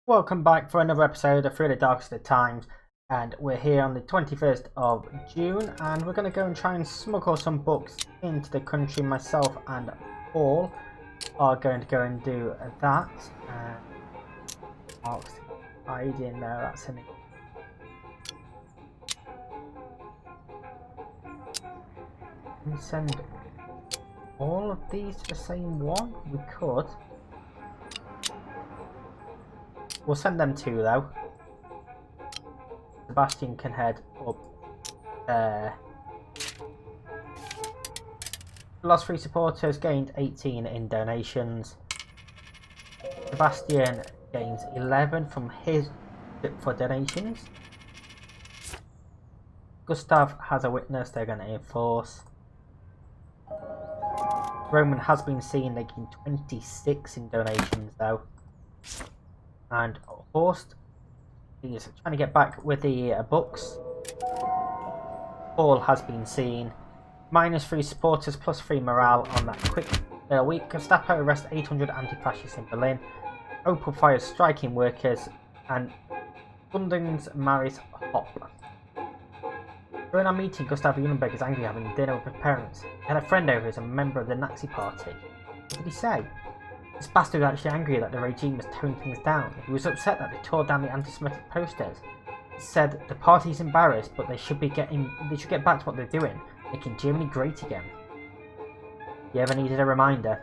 Welcome back for another episode of Through the Darkest of Times, and we're here on the 21st of June, and we're going to go and try and smuggle some books into the country. Myself and Paul are going to go and do that. Mark's hiding there, that's an Can we send all of these to the same one? We could. We'll send them two though. Sebastian can head up there. The last three supporters gained 18 in donations. Sebastian gains 11 from his for donations. Gustav has a witness they're going to enforce. Roman has been seen, they gain 26 in donations though. And Horst is trying to get back with the books. Paul has been seen. -3 supporters, +3 morale on that quick week. Gestapo arrest 800 anti-fascists in Berlin. Opel fires striking workers. And Gundings marries Hop. During our meeting, Gustav Unenberg is angry having dinner with his parents. He had a friend over as a member of the Nazi party. What did he say? This bastard was actually angry that the regime was toning things down. He was upset that they tore down the anti-Semitic posters. He said the party's embarrassed, but they should get back to what they're doing, making Germany great again. You ever needed a reminder?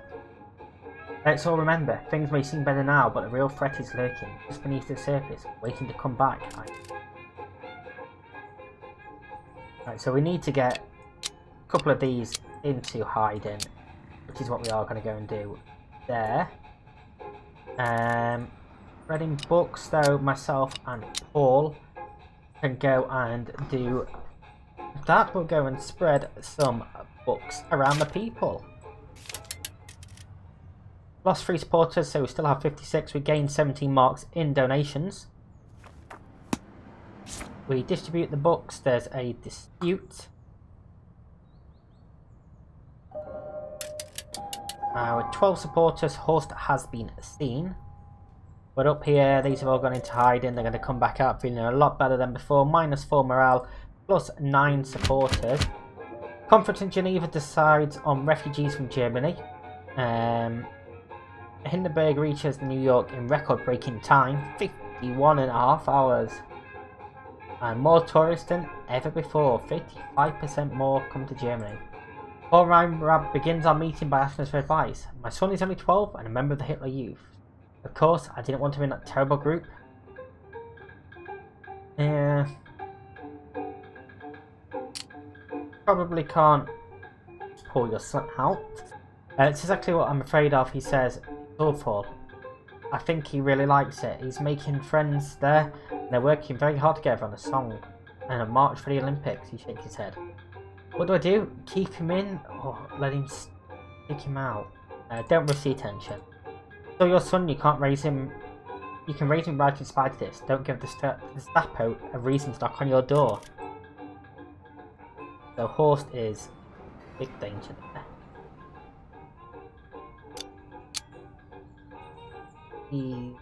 Let's all remember, things may seem better now, but the real threat is lurking, just beneath the surface, waiting to come back. Right, so we need to get a couple of these into hiding, which is what we are going to go and do. There. Reading books though, myself and Paul can go and do that. We'll go and spread some books around the people. Lost 3 supporters, so we still have 56. We gained 17 marks in donations. We distribute the books. There's a dispute. With 12 supporters, Horst has been seen. But up here, these have all gone into hiding. They're going to come back out feeling a lot better than before. -4 morale, +9 supporters. Conference in Geneva decides on refugees from Germany. Hindenburg reaches New York in record-breaking time, 51.5 hours. And more tourists than ever before, 55% more come to Germany. Paul Reinrad begins our meeting by asking us for advice. My son is only 12 and a member of the Hitler Youth. Of course, I didn't want him in that terrible group. Yeah. Probably can't pull your son out. It's exactly what I'm afraid of, he says. It's awful. I think he really likes it. He's making friends there. And they're working very hard together on a song and a march for the Olympics. He shakes his head. What do I do? Keep him in or let him stick him out? Don't rush the attention. So your son, you can't raise him. You can raise him right in spite of this. Don't give the Gestapo a reason to knock on your door. So Horst is big danger there. He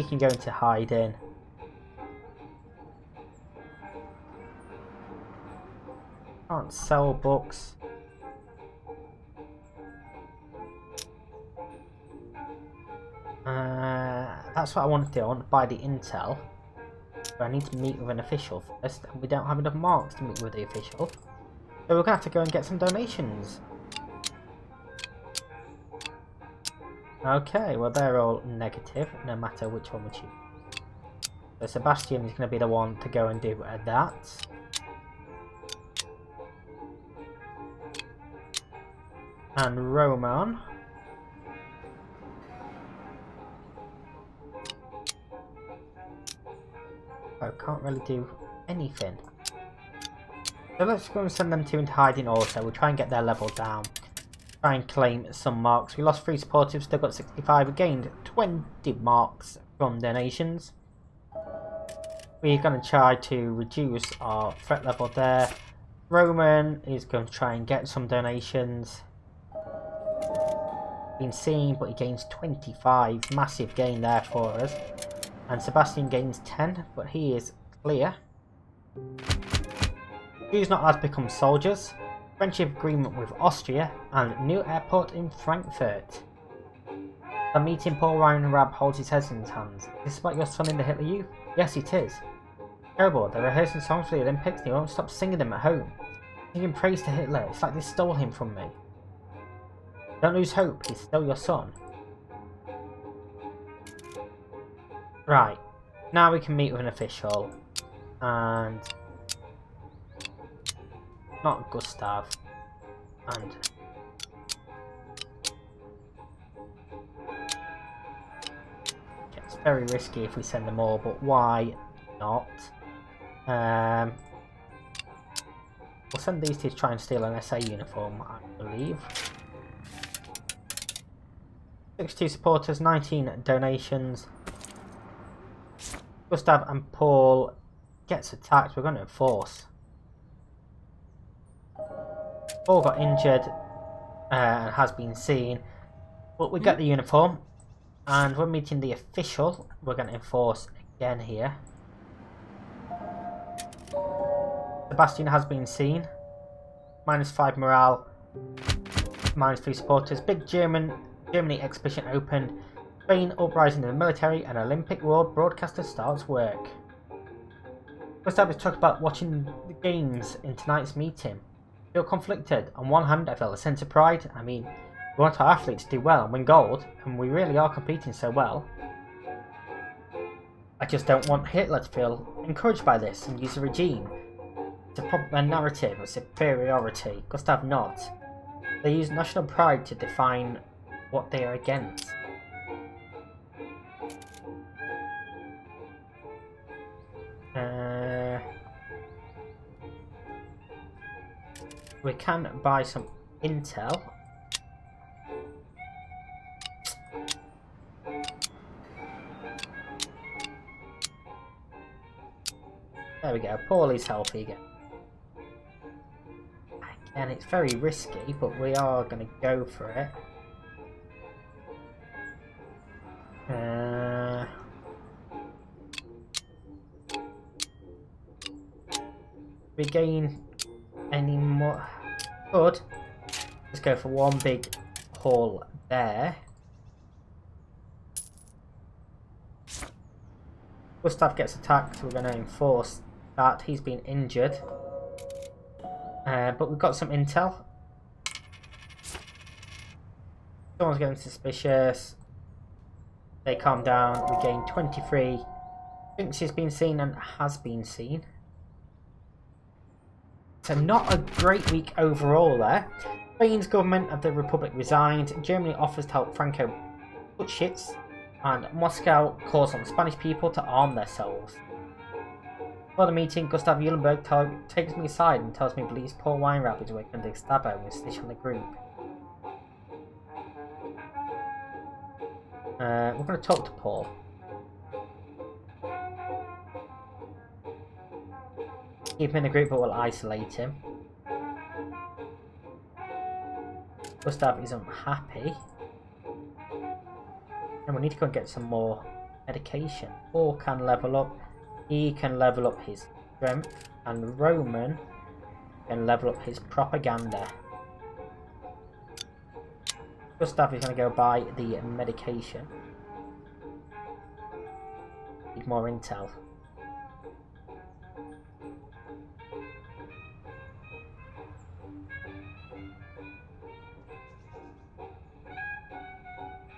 can go into hiding. Can't sell books. That's what I want to do. I want to buy the intel. But I need to meet with an official first, and we don't have enough marks to meet with the official. So we're going to have to go and get some donations. Okay, well they're all negative, no matter which one we choose. So Sebastian is going to be the one to go and do that. And Roman. I can't really do anything. So let's go and send them two into hiding also. We'll try and get their level down. Try and claim some marks. We lost 3 supporters, still got 65. We gained 20 marks from donations. We're going to try to reduce our threat level there. Roman is going to try and get some donations. been seen, but he gains 25. Massive gain there for us. And Sebastian gains 10, but he is clear. Jews not allowed to become soldiers. Friendship agreement with Austria, and new airport in Frankfurt. The meeting, Paul Ryan holds his head in his hands. Is this about your son in the Hitler Youth? Yes, it is. Terrible. They're rehearsing songs for the Olympics and he won't stop singing them at home. Singing praise to Hitler. It's like they stole him from me. Don't lose hope. He's still your son. Right. Now we can meet with an official. And... not Gustav. And... okay, it's very risky if we send them all, but why not? We'll send these two to try and steal an SA uniform, I believe. 62 supporters, 19 donations. Gustav and Paul gets attacked. We're going to enforce. Paul got injured and has been seen, but we get the uniform, and we're meeting the official. We're going to enforce again here. Sebastian has been seen. -5 morale, -3 supporters. Big Germany exhibition opened. Spain uprising in the military, and Olympic world broadcaster starts work. Gustav is talking about watching the games in tonight's meeting. I feel conflicted. On one hand, I feel a sense of pride. I mean, we want our athletes to do well and win gold, and we really are competing so well. I just don't want Hitler to feel encouraged by this and use the regime to prop their narrative of superiority. Gustav nods. They use national pride to define what they are against. We can buy some intel. There we go. Paulie's healthy again. Again, it's very risky, but we are going to go for it. We gain any more? Good. Let's go for one big haul there. Gustav gets attacked. We're going to enforce that. He's been injured. But we've got some intel. Someone's getting suspicious. They calm down. We gain 23. Thinks he's been seen and has been seen. So not a great week overall there. Spain's government of the Republic resigned. Germany offers to help Franco put shits. And Moscow calls on Spanish people to arm themselves. For the meeting, Gustav Eulenberg takes me aside and tells me he believes Paul Weinrab is working under Gestapo and snitch on the group. We're going to talk to Paul. Keep him in the group, but we'll isolate him. Gustav is unhappy. And we need to go and get some more medication. Paul can level up. He can level up his strength. And Roman can level up his propaganda. Gustav is going to go buy the medication. Need more intel.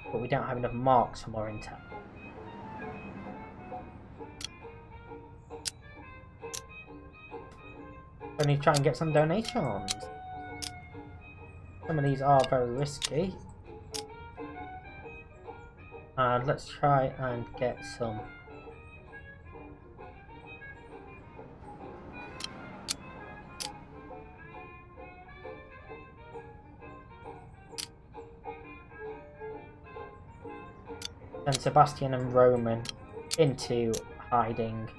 But we don't have enough marks for more intel. I need to try and get some donations. Some of these are very risky. And let's try and get some. Send Sebastian and Roman into hiding.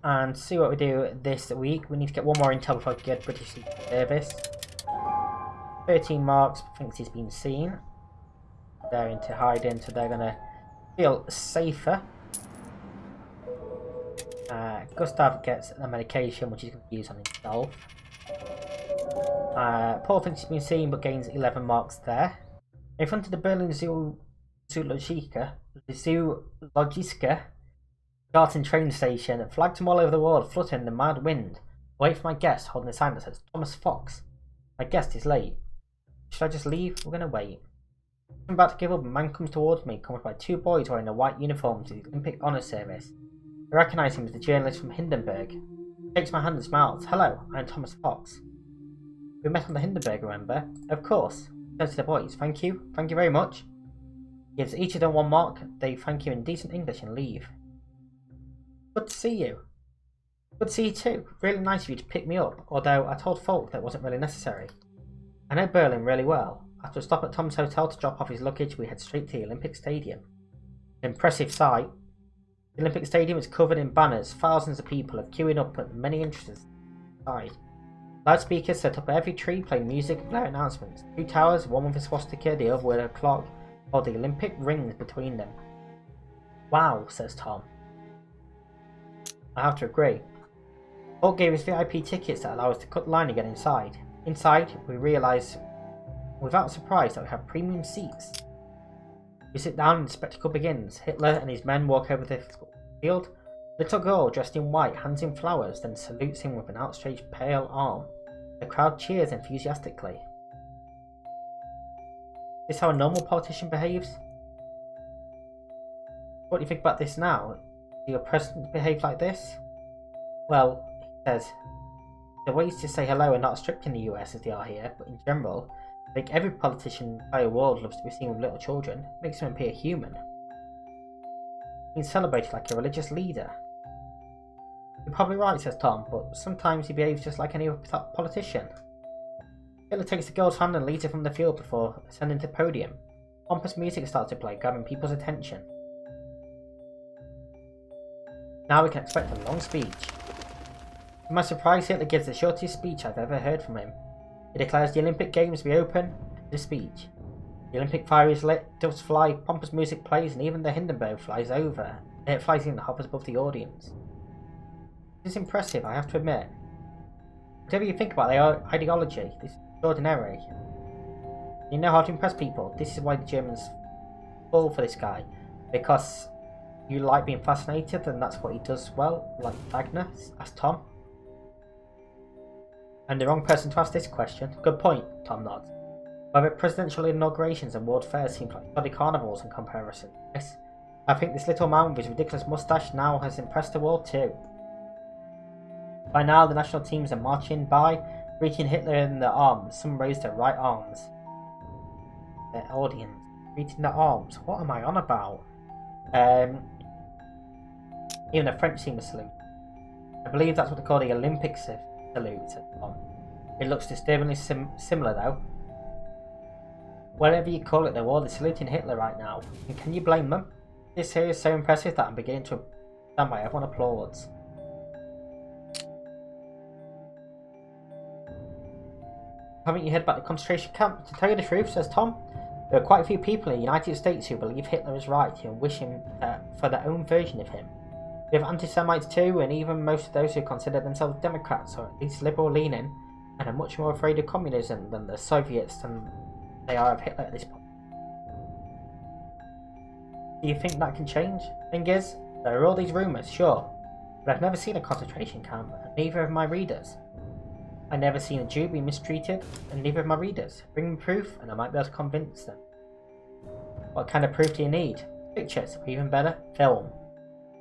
and see what we do this week. We need to get one more intel before we get British Secret Service. 13 marks thinks he's been seen. They're into hiding, so they're gonna feel safer. Gustav gets a medication which he's going to use on himself. Paul thinks he's been seen but gains 11 marks there. In front of the Berlin Zoologiska Garten train station, flags from all over the world flutter in the mad wind. Wait for my guest, holding a sign that says Thomas Fox. My guest is late. Should I just leave? We're going to wait. I'm about to give up. A man comes towards me, accompanied by two boys wearing a white uniform to the Olympic Honour Service. I recognise him as the journalist from Hindenburg. He shakes my hand and smiles. Hello, I am Thomas Fox. We met on the Hindenburg, remember? Of course. He turns to the boys. Thank you very much. He gives each of them 1 mark. They thank you in decent English and leave. Good to see you. Good to see you too. Really nice of you to pick me up, although I told folk that wasn't really necessary. I know Berlin really well. After a stop at Tom's hotel to drop off his luggage, we head straight to the Olympic Stadium. An impressive sight. The Olympic Stadium is covered in banners. Thousands of people are queuing up at many entrances inside. Loudspeakers set up every tree, playing music and blaring announcements. 2 towers, one with a swastika, the other with a clock, hold the Olympic rings between them. Wow, says Tom. I have to agree. Holt gave us VIP tickets that allow us to cut the line and get inside. Inside, we realise without surprise that we have premium seats. We sit down and the spectacle begins. Hitler and his men walk over the field. A little girl dressed in white hands him flowers, then salutes him with an outstretched pale arm. The crowd cheers enthusiastically. Is this how a normal politician behaves? What do you think about this now? Do your president behave like this? Well, he says, the ways to say hello are not as strict in the US as they are here, but in general, I think every politician in the entire world loves to be seen with little children. It makes them appear human. He's celebrated like a religious leader. You're probably right, says Tom, but sometimes he behaves just like any other politician. Hitler takes the girl's hand and leads her from the field before ascending to the podium. Pompous music starts to play, grabbing people's attention. Now we can expect a long speech. To my surprise, Hitler gives the shortest speech I've ever heard from him. He declares the Olympic Games to be open with a speech. The Olympic fire is lit, doves fly, pompous music plays, and even the Hindenburg flies over. It flies in and hovers above the audience. This is impressive, I have to admit. Whatever you think about their ideology, this is extraordinary. You know how to impress people. This is why the Germans fall for this guy. Because you like being fascinated, and that's what he does well, like Wagner, asked Tom. I'm the wrong person to ask this question. Good point, Tom nods. However, presidential inaugurations and world fairs seem like bloody carnivals in comparison. Yes, I think this little man with his ridiculous moustache now has impressed the world too. By now, the national teams are marching by, greeting Hitler in their arms. Some raise their right arms. Their audience, greeting their arms. What am I on about? Even the French seem to salute. I believe that's what they call the Olympic salute, said Tom. It looks disturbingly similar though. Whatever you call it, they're all saluting Hitler right now. And can you blame them? This here is so impressive that I'm beginning to understand why everyone applauds. Haven't you heard about the concentration camp? To tell you the truth, says Tom, there are quite a few people in the United States who believe Hitler is right and wish him for their own version of him. We have anti-Semites too, and even most of those who consider themselves Democrats, or at least liberal-leaning, and are much more afraid of communism than the Soviets than they are of Hitler at this point. Do you think that can change? Thing is, there are all these rumours, sure, but I've never seen a concentration camp, and neither have my readers. I've never seen a Jew be mistreated, and neither have my readers. Bring me proof, and I might be able to convince them. What kind of proof do you need? Pictures, or even better, film.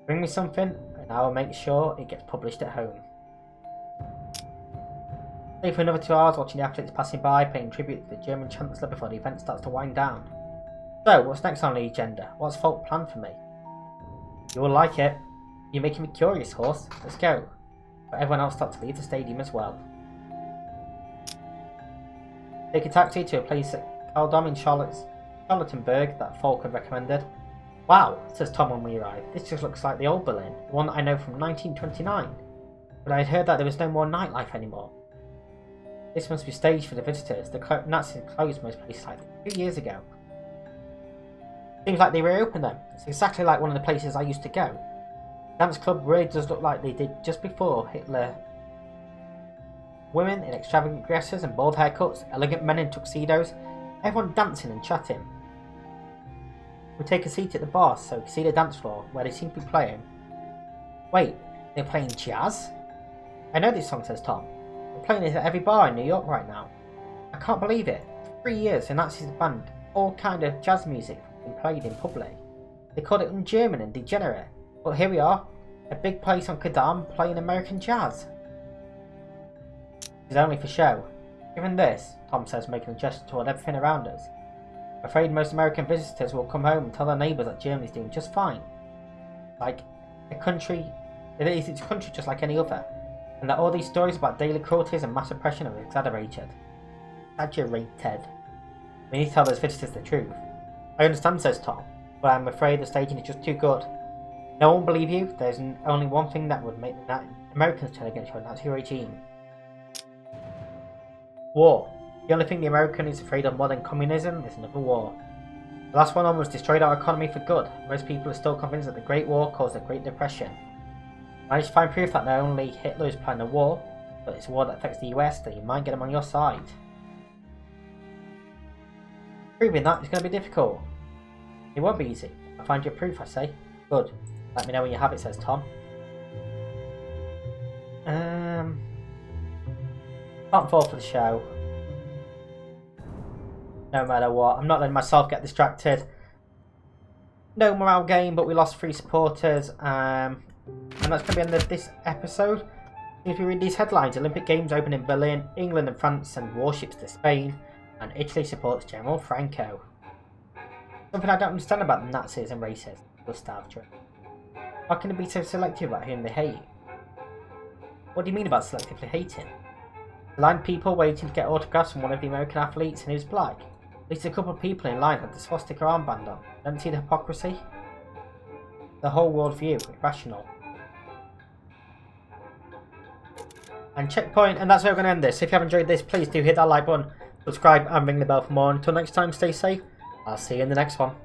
Bring me something, and I will make sure it gets published at home. Stay for another 2 hours watching the athletes passing by, paying tribute to the German chancellor before the event starts to wind down. So, what's next on the agenda? What's Folk planned for me? You will like it. You're making me curious, horse. Let's go. But everyone else starts to leave the stadium as well. Take a taxi to a place at Caldom in Charlottenburg that Folk had recommended. Wow, says Tom when we arrive. This just looks like the old Berlin, the one that I know from 1929. But I had heard that there was no more nightlife anymore. This must be staged for the visitors. The Nazis closed most places like 2 years ago. Seems like they reopened them. It's exactly like one of the places I used to go. The dance club really does look like they did just before Hitler. Women in extravagant dresses and bald haircuts, elegant men in tuxedos, everyone dancing and chatting. We take a seat at the bar so we can see the dance floor where they seem to be playing. Wait, they're playing jazz? I know this song, says Tom. They're playing it at every bar in New York right now. I can't believe it. For 3 years the Nazis banned all kind of jazz music from being played in public. They called it un-German and degenerate. But here we are, a big place on Kadam playing American jazz. It's only for show. Given this, Tom says, making a gesture toward everything around us. I'm afraid most American visitors will come home and tell their neighbours that Germany's doing just fine. Like, it's a country just like any other. And that all these stories about daily cruelties and mass oppression are exaggerated. Exaggerated. We need to tell those visitors the truth. I understand, says Tom, but I'm afraid the staging is just too good. No one will believe you. There's only one thing that would make the Americans turn against your Nazi regime. War. The only thing the American is afraid of more than communism is another war. The last one almost destroyed our economy for good. Most people are still convinced that the Great War caused the Great Depression. I managed to find proof that not only Hitler is planning a war, but it's a war that affects the US, that you might get them on your side. Proving that is going to be difficult. It won't be easy. I'll find you proof, I say. Good. Let me know when you have it, says Tom. Can't fall for the show. No matter what. I'm not letting myself get distracted. No morale game, but we lost 3 supporters. And that's going to be the end of this episode. If you read these headlines, Olympic Games open in Berlin, England and France send warships to Spain, and Italy supports General Franco. Something I don't understand about the Nazis and racists. Gustav Drake. How can they be so selective about whom they hate? What do you mean about selectively hating? Blind people waiting to get autographs from one of the American athletes and he was black. At least a couple of people in line had the swastika armband on. Don't see the hypocrisy? The whole world view, irrational. And checkpoint, and that's where we're going to end this. If you have enjoyed this, please do hit that like button, subscribe and ring the bell for more. Until next time, stay safe. I'll see you in the next one.